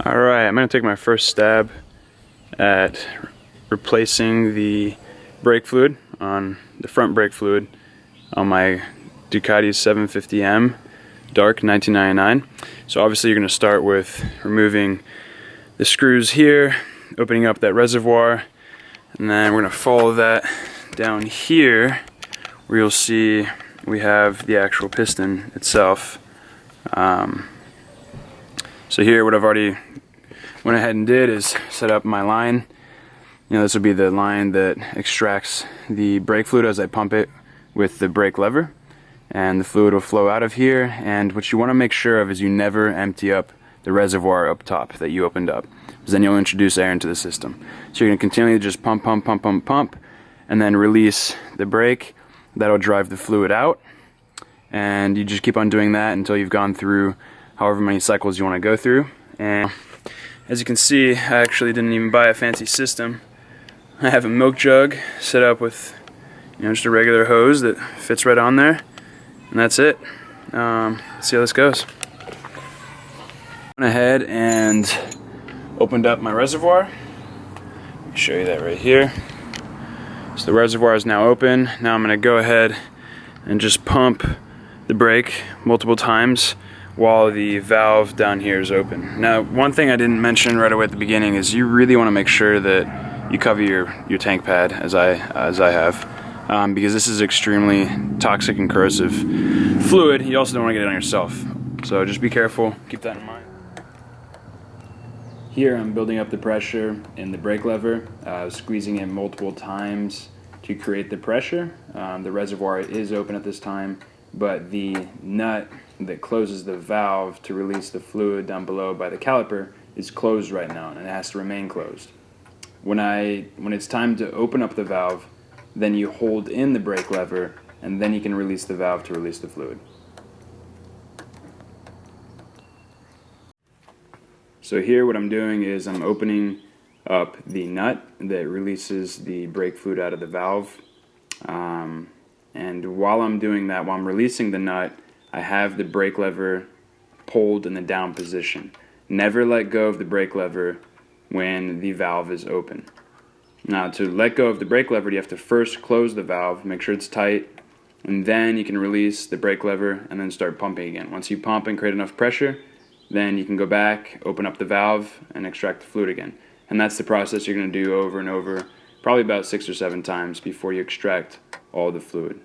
Alright, I'm going to take my first stab at replacing the brake fluid on the front brake fluid on my Ducati 750M Dark 1999. So obviously you're going to start with removing the screws here, opening up that reservoir, and then we're going to follow that down here where you'll see we have the actual piston itself. So here what I've already went ahead and did is set up my line. This would be the line that extracts the brake fluid as I pump it with the brake lever, and the fluid will flow out of here. And what you want to make sure of is you never empty up the reservoir up top that you opened up, because then you'll introduce air into the system. So you're going to continually just pump, and then release the brake. That'll drive the fluid out, and you just keep on doing that until you've gone through however many cycles you want to go through. And as you can see, I actually didn't even buy a fancy system. I have a milk jug set up with just a regular hose that fits right on there, and that's it. Let's see how this goes. Went ahead and opened up my reservoir. Let me show you that right here. So the reservoir is now open. Now I'm going to go ahead and just pump the brake multiple times while the valve down here is open. Now, one thing I didn't mention right away at the beginning is you really want to make sure that you cover your tank pad, as I have, because this is extremely toxic and corrosive fluid. You also don't want to get it on yourself, so just be careful, keep that in mind. Here I'm building up the pressure in the brake lever, squeezing it multiple times to create the pressure. The reservoir is open at this time, but the nut that closes the valve to release the fluid down below by the caliper is closed right now, and it has to remain closed. When it's time to open up the valve, then you hold in the brake lever, and then you can release the valve to release the fluid. So here what I'm doing is I'm opening up the nut that releases the brake fluid out of the valve. And while I'm doing that, while I'm releasing the nut, I have the brake lever pulled in the down position. Never let go of the brake lever when the valve is open. Now, to let go of the brake lever, you have to first close the valve, make sure it's tight, and then you can release the brake lever and then start pumping again. Once you pump and create enough pressure, then you can go back, open up the valve, and extract the fluid again. And that's the process you're going to do over and over, probably about 6 or 7 times before you extract all the fluid.